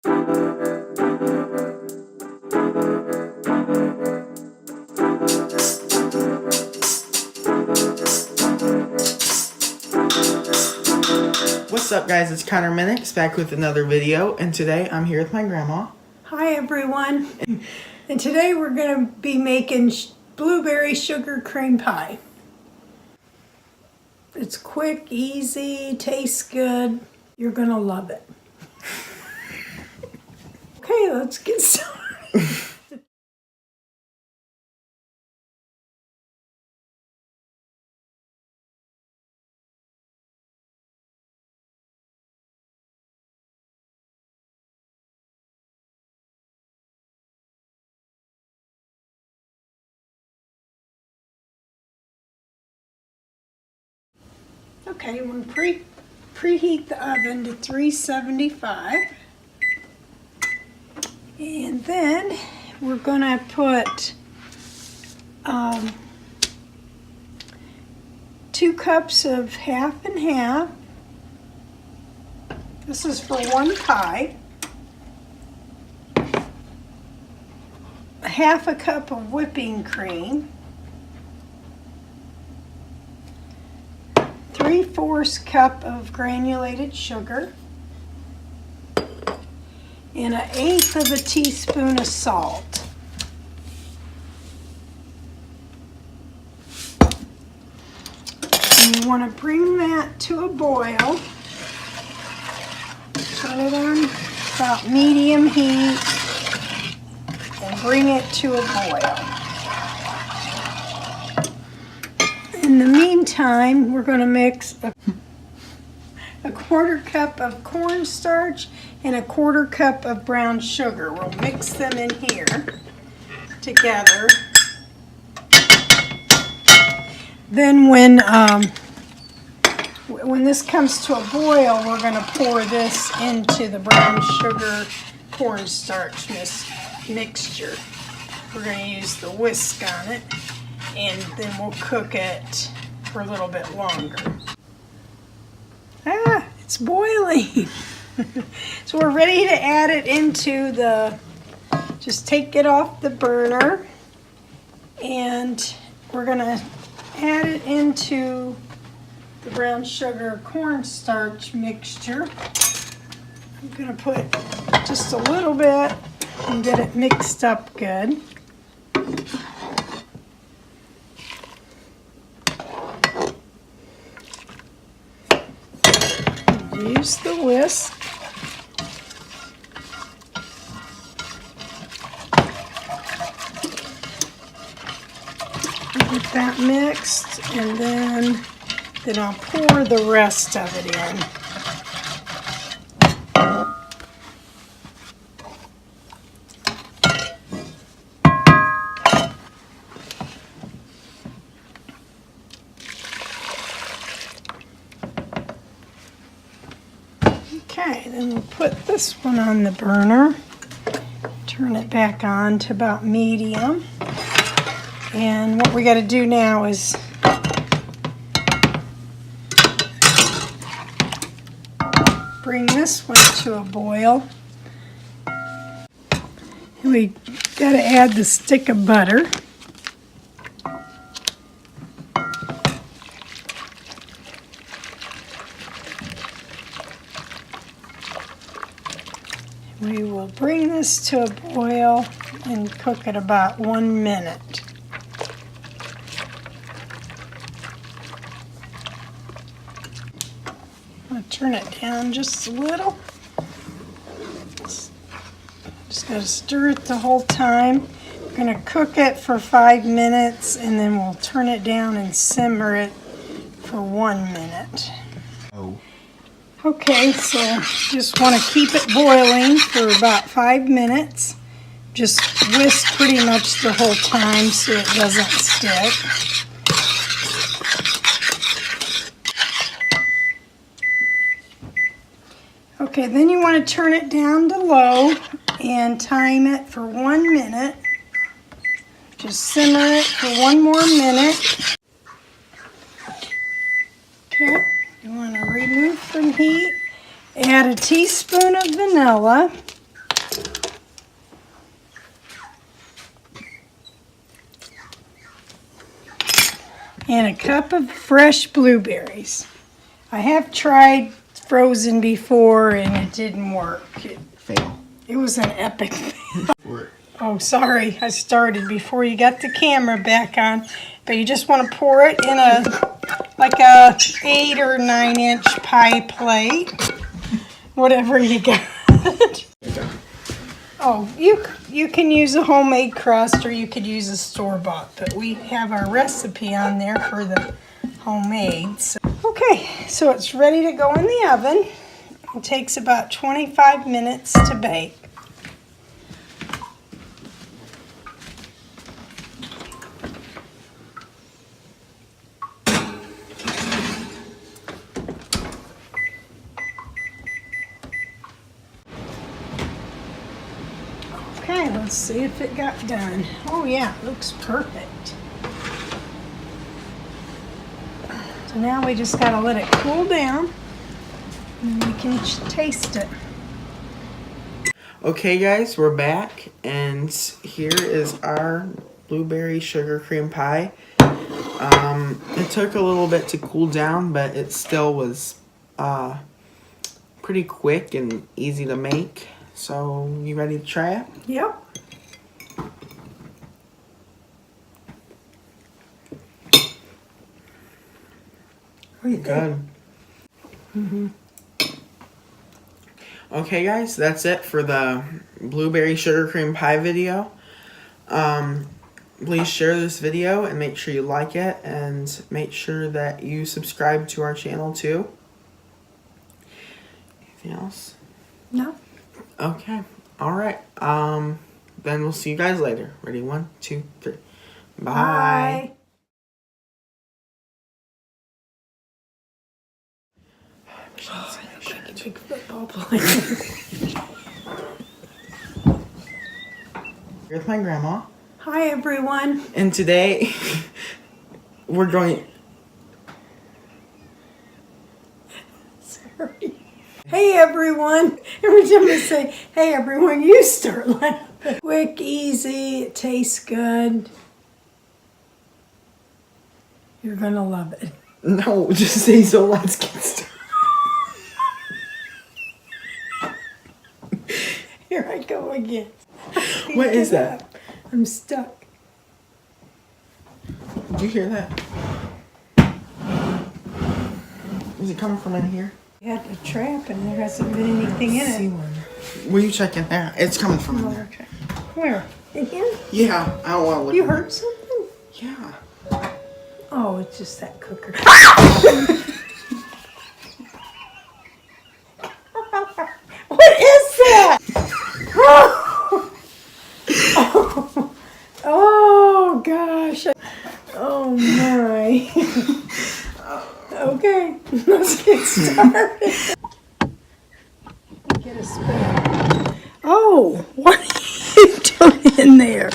What's up, guys? It's Minix back with another video, and today I'm here with my grandma. Hi everyone, and today we're going to be making blueberry sugar cream pie. It's quick, easy, tastes good. You're going to love it. Okay, let's get started. Okay, we'll preheat the oven to 375. And then we're going to put 2 cups of half and half. This is for 1 pie. Half a cup of whipping cream. 3/4 cup of granulated sugar. And 1/8 of a teaspoon of salt. And you want to bring that to a boil. Turn it on about medium heat and bring it to a boil. In the meantime, we're going to mix a 1/4 cup of cornstarch and 1/4 cup of brown sugar. We'll mix them in here together. Then when this comes to a boil, we're going to pour this into the brown sugar cornstarch mixture. We're going to use the whisk on it, and then we'll cook it for a little bit longer. It's boiling. So we're ready to add it into just take it off the burner, and we're gonna add it into the brown sugar cornstarch mixture. I'm gonna put just a little bit and get it mixed up good. Use the whisk. Get that mixed, and then I'll pour the rest of it in. Okay, then we'll put this one on the burner, turn it back on to about medium, and what we got to do now is bring this one to a boil, and we got to add the stick of butter. We will bring this to a boil and cook it about 1 minute. I'm going to turn it down just a little. Just got to stir it the whole time. We're going to cook it for 5 minutes, and then we'll turn it down and simmer it for 1 minute. Okay, so just want to keep it boiling for about 5 minutes. Just whisk pretty much the whole time so it doesn't stick. Okay, then you want to turn it down to low and time it for 1 minute. Just simmer it for 1 more minute. Okay, you want to remove from heat. Add a teaspoon of vanilla. and a cup of fresh blueberries. I have tried frozen before and it didn't work. Fail. It was an epic fail. Oh, sorry, I started before you got the camera back on. But you just want to pour it in like a 8 or 9 inch pie plate. Whatever you got. Oh, you can use a homemade crust or you could use a store-bought, but we have our recipe on there for the homemade. So, okay, so it's ready to go in the oven. It takes about 25 minutes to bake. Okay, let's see if it got done. Oh yeah, it looks perfect. So now we just gotta let it cool down and we can taste it. Okay guys, we're back and here is our blueberry sugar cream pie. It took a little bit to cool down, but it still was pretty quick and easy to make. So, you ready to try it? Yep. Good. Okay guys, that's it for the blueberry sugar cream pie video. Please share this video and make sure you like it and make sure that you subscribe to our channel too. Anything else? No. Okay. Alright. Then we'll see you guys later. Ready? 1, 2, 3. Bye. Bye. Oh, I look like a big football player. Here's my grandma. Hi everyone. And today we're going... Sorry. Hey everyone. Every time I say, hey everyone, you start laughing. Quick, easy, it tastes good. You're gonna love it. No, just say so. Let's get started. Here I go again. What is that? I'm stuck. Did you hear that? Is it coming from in here? You had a trap and there hasn't been anything in See it. one. Will you check in there? It's coming from in there. Okay. Where? In here? Yeah, I don't want to look. You heard something? Yeah. Oh, it's just that cooker. What is that? Oh, oh gosh. Oh my. Okay, let's get started. Get a spoon. Oh, what are you doing in there?